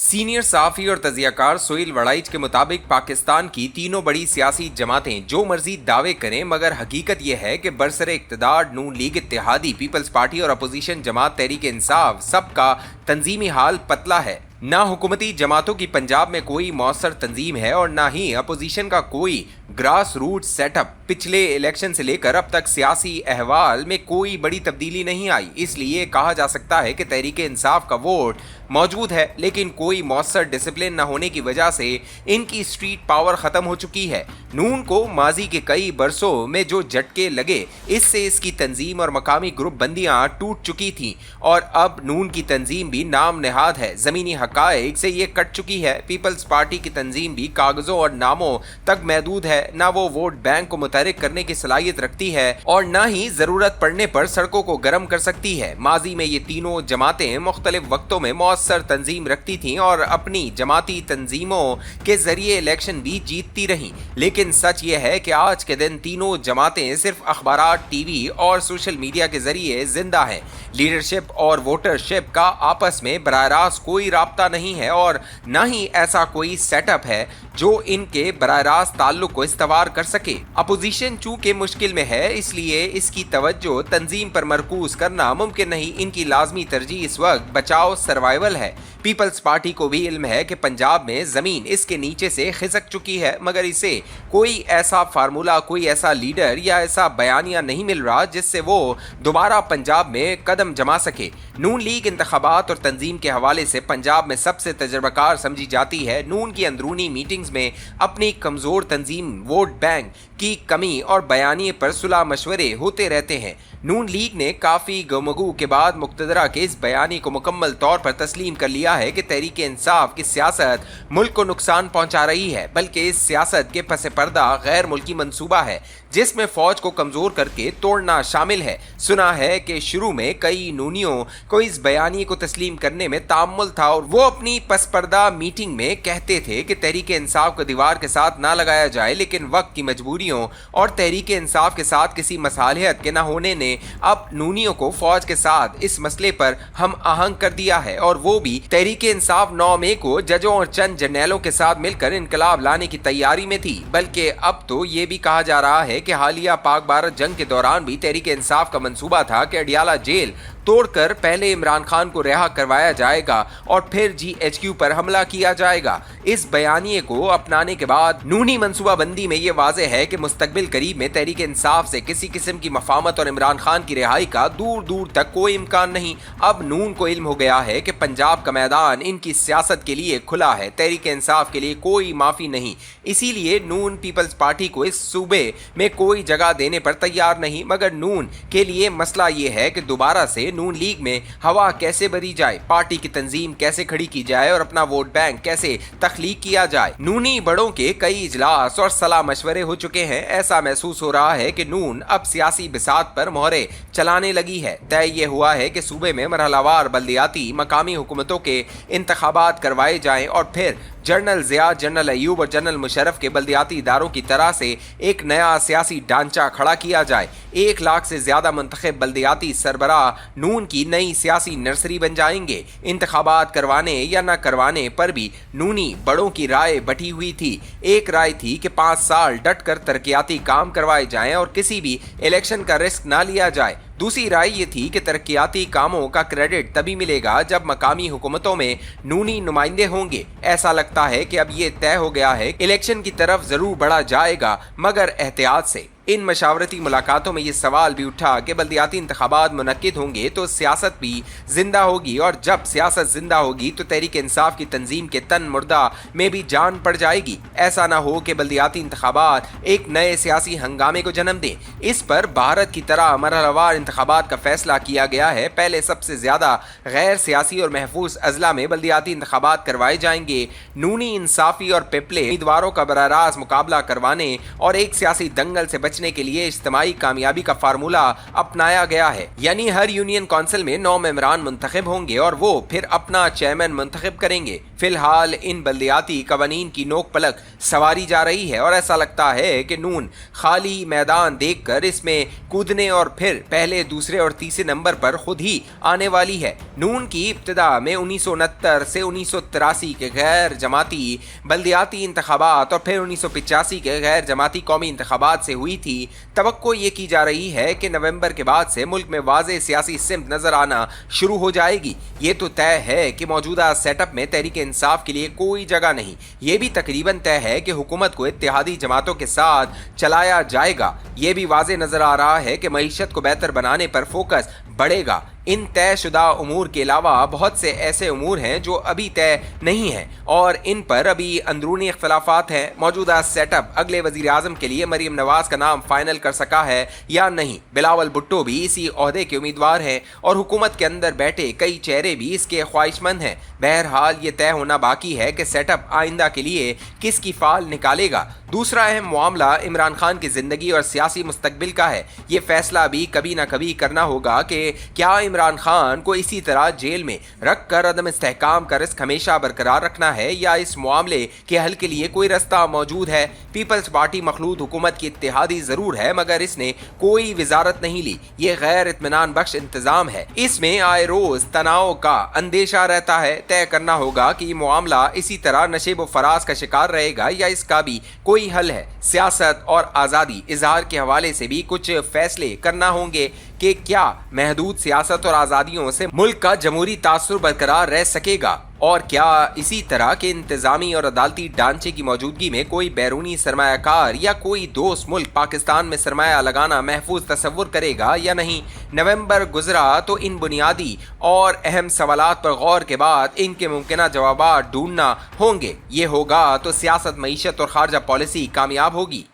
Senior सहाफ़ी और तजियाकार सोहेल वड़ाइच के मुताबिक पाकिस्तान की तीनों बड़ी सियासी जमातें जो मर्जी दावे करें, मगर हकीकत यह है कि बरसरे इक़्तिदार नून लीग इत्तेहादी, पीपल्स पार्टी और अपोजिशन जमात तहरीक इंसाफ सबका तंजीमी हाल पतला है। ना हुकूमती जमातों की पंजाब में कोई मौसर तंजीम है और ना ही अपोजिशन का कोई ग्रास रूट सेटअप। पिछले इलेक्शन से लेकर अब तक सियासी अहवाल में कोई बड़ी तब्दीली नहीं आई। इसलिए कहा जा सकता है कि तहरीक इंसाफ का वोट मौजूद है, लेकिन कोई मौसर डिसिप्लिन न होने की वजह से इनकी स्ट्रीट पावर ख़त्म हो चुकी है। नून को माजी के कई बरसों में जो झटके लगे, इससे इसकी तंजीम और मकामी ग्रुप बंदियाँ टूट चुकी थीं और अब नून की तंजीम भी नाम नेहाद है, ज़मीनी हक़ाइक़ से ये कट चुकी है। पीपल्स पार्टी की तंजीम भी कागज़ों और नामों तक महदूद है। ना वो वोट बैंक को मुतहरिक करने की सलाहियत रखती है और ना ही ज़रूरत पड़ने पर सड़कों को गर्म कर सकती है। माजी में ये तीनों जमातें मुख्तलिफ वक्तों में मौसर तंजीम रखती थीं और अपनी जमाती तंजीमों के जरिए इलेक्शन भी जीतती रहीं, लेकिन सच ये है कि आज के दिन तीनों जमातें सिर्फ अखबारात, टीवी और सोशल मीडिया के जरिए जिंदा हैं। लीडरशिप और वोटरशिप का आपस में बराह रास्त कोई राब्ता नहीं है और न ही ऐसा कोई सेटअप है जो इनके बराह रास्त ताल्लुक को इस्तवार कर सके। अपोजिशन चूंकि मुश्किल में है, इसलिए इसकी तवज्जो तंजीम पर मरकूज करना मुमकिन नहीं। इनकी लाजमी तरजीह इस वक्त बचाव सर्वाइवल है। पीपल्स पार्टी को भी इल्म है कि पंजाब में ज़मीन इसके नीचे से खिसक चुकी है, मगर इसे कोई ऐसा फार्मूला, कोई ऐसा लीडर या ऐसा बयानिया नहीं मिल रहा जिससे वो दोबारा पंजाब में कदम जमा सके। नून लीग इंतखाबात और तंजीम के हवाले से पंजाब में सबसे तजर्बाकार समझी जाती है। नून की अंदरूनी मीटिंग्स में अपनी कमज़ोर तंजीम, वोट बैंक की कमी और बयानिए पर सुलह मशवरे होते रहते हैं। नून लीग ने काफ़ी गमगू के बाद मुक़्तदरा के इस बयानी को मुकम्मल तौर पर तस्लीम कर लिया है कि तहरीक इंसाफ की सियासत मुल्क को नुकसान पहुंचा रही है, बल्कि इस सियासत के पस पर्दा गैर मुल्की मंसूबा है जिसमें फौज को कमज़ोर करके तोड़ना शामिल है। सुना है कि शुरू में कई नूनियों को इस बयानी को तस्लीम करने में तामुल था और वो अपनी पस पर्दा मीटिंग में कहते थे कि तहरीक इंसाफ को दीवार के साथ ना लगाया जाए, लेकिन वक्त की मजबूरियों और तहरीक इंसाफ के साथ किसी मसालियत के न होने ने अब नूनियों को फौज के साथ इस मसले पर हम आहंग कर दिया है और वो भी तहरीक इंसाफ 9 मई को जजों और चंद जर्नैलों के साथ मिलकर इनकलाब लाने की तैयारी में थी। बल्कि अब तो ये भी कहा जा रहा है कि हालिया पाक भारत जंग के दौरान भी तहरीक इंसाफ का मंसूबा था कि अडियाला जेल तोड़कर पहले इमरान खान को रिहा करवाया जाएगा और फिर GHQ पर हमला किया जाएगा। इस बयानिए को अपनाने के बाद नूनी मंसूबाबंदी में यह वाज़ेह है कि मुस्तकबिल करीब में तहरीक इंसाफ से किसी किस्म की मफामत और इमरान खान की रिहाई का दूर दूर तक कोई इम्कान नहीं। अब नून को इल्म हो गया है कि पंजाब का मैदान इनकी सियासत के लिए खुला है, तहरीक इंसाफ के लिए कोई माफ़ी नहीं। इसीलिए नून पीपल्स पार्टी को इस सूबे में कोई जगह देने पर तैयार नहीं, मगर नून के लिए मसला ये है कि दोबारा से नून लीग में हवा कैसे भरी जाए, पार्टी की तंजीम कैसे खड़ी की जाए और अपना वोट बैंक कैसे तख्लीक किया जाए। नूनी बड़ों के कई इजलास और सलाह मशवरे हो चुके हैं। ऐसा महसूस हो रहा है कि नून अब सियासी बिसात पर मोहरे चलाने लगी है। तय ये हुआ है कि सूबे में मरहलावार बल्दियाती मकामी हुकूमतों के इंतखाबात करवाए जाएं और फिर जनरल ज़िया, जनरल अयूब और जनरल मुशर्रफ के बल्दियाती इदारों की तरह से एक नया सियासी ढांचा खड़ा किया जाए। 1 लाख से ज़्यादा मुंतखब बल्दियाती सरबराह नून की नई सियासी नर्सरी बन जाएंगे। इंतखाबात करवाने या न करवाने पर भी नूनी बड़ों की राय बटी हुई थी। एक राय थी कि 5 साल डट कर तरक्याती काम करवाए जाएं और किसी भी इलेक्शन का रिस्क ना लिया जाए। दूसरी राय ये थी कि तरक्याती कामों का क्रेडिट तभी मिलेगा जब मकामी हुकूमतों में नूनी नुमाइंदे होंगे। ऐसा लगता है कि अब ये तय हो गया है, इलेक्शन की तरफ जरूर बढ़ा जाएगा, मगर एहतियात से। इन मशावरती मुलाकातों में ये सवाल भी उठा कि बल्दियाती इंतखाबात मुनक्किद होंगे तो सियासत भी जिंदा होगी और जब सियासत जिंदा होगी तो तहरीक इंसाफ की तंजीम के तन मुर्दा में भी जान पड़ जाएगी। ऐसा ना हो कि बल्दियाती इंतखाबात एक नए सियासी हंगामे को जन्म दें। इस पर भारत की तरह मरहलावार इंतखाबात का फैसला किया गया है। पहले सबसे ज़्यादा गैर सियासी और महफूज अजला में बल्दियाती इंतखाबात करवाए जाएंगे। नूनी, इंसाफी और पिपले उम्मीदवारों का बराह रास्त मुकाबला करवाने और एक सियासी दंगल से बचने के लिए इज्तिमाई कामयाबी का फार्मूला अपनाया गया है, यानी हर यूनियन काउंसिल में 9 मेंबरान मुंतखब होंगे और वो फिर अपना चेयरमैन मुंतखब करेंगे। फिलहाल इन बल्दियाती कवानीन की नोक पलक सवारी जा रही है और ऐसा लगता है कि नून खाली मैदान देखकर इसमें कूदने और फिर पहले, दूसरे और तीसरे नंबर पर खुद ही आने वाली है। नून की इब्तिदा में 1969 से 1983 के गैर जमाती बल्दियाती इंतखाबात और फिर 1985 के गैर जमाती कौमी इंतखाबात से हुई थी। तवक्को ये की जा रही है कि नवंबर के बाद से मुल्क में वाज़ेह सियासी सिमत नजर आना शुरू हो जाएगी। ये तो तय है कि मौजूदा सेटअप में तहरीक इंसाफ के लिए कोई जगह नहीं। ये भी तकरीबन तय है कि हुकूमत को इत्तेहादी जमातों के साथ चलाया जाएगा। ये भी वाज़ेह नजर आ रहा है कि मईशत को बेहतर बनाने पर फोकस बढ़ेगा। इन तयशुदा उमूर के अलावा बहुत से ऐसे उमूर हैं जो अभी तय नहीं हैं और इन पर अभी अंदरूनी इख्तलाफात हैं। मौजूदा सेटअप अगले वज़ीर आज़म के लिए मरीम नवाज का नाम फाइनल कर सका है या नहीं। बिलावल भुट्टो भी इसी ओहदे के उम्मीदवार हैं और हुकूमत के अंदर बैठे कई चेहरे भी इसके ख्वाहिशमंद हैं। बहरहाल ये तय होना बाकी है कि सेटअप आइंदा के लिए किसकी फाल निकालेगा। दूसरा अहम मामला इमरान खान की ज़िंदगी और सियासी मुस्तकबिल का है। ये फैसला भी कभी ना कभी करना होगा कि क्या इमरान खान को इसी तरह जेल में रख कर अदम इस्तेहकाम का रिस्क हमेशा बरकरार रखना है या इस मामले के हल के लिए कोई रास्ता मौजूद है। पीपल्स पार्टी मखलूद हुकूमत की इत्तेहादी जरूर है मगर इसने कोई वजारत नहीं ली। ये गैर इत्मीनान बख्श इंतजाम है, इसमें आए रोज तनाव का अंदेशा रहता है। तय करना होगा कि ये मामला इसी तरह नशेब व फराज का शिकार रहेगा या इसका भी कोई हल है। सियासत और आज़ादी इजहार के हवाले से भी कुछ फैसले करना होंगे कि क्या महदूद सियासत और आज़ादियों से मुल्क का जमहूरी तासुर बरकरार रह सकेगा और क्या इसी तरह के इंतजामी और अदालती ढांचे की मौजूदगी में कोई बैरूनी सरमायाकार या कोई दोस्त मुल्क पाकिस्तान में सरमाया लगाना महफूज तसव्वुर करेगा या नहीं। नवंबर गुजरा तो इन बुनियादी और अहम सवालात पर गौर के बाद इनके मुमकिन जवाब ढूंढना होंगे। ये होगा तो सियासत, मईशत और खारजा पॉलिसी कामयाब होगी।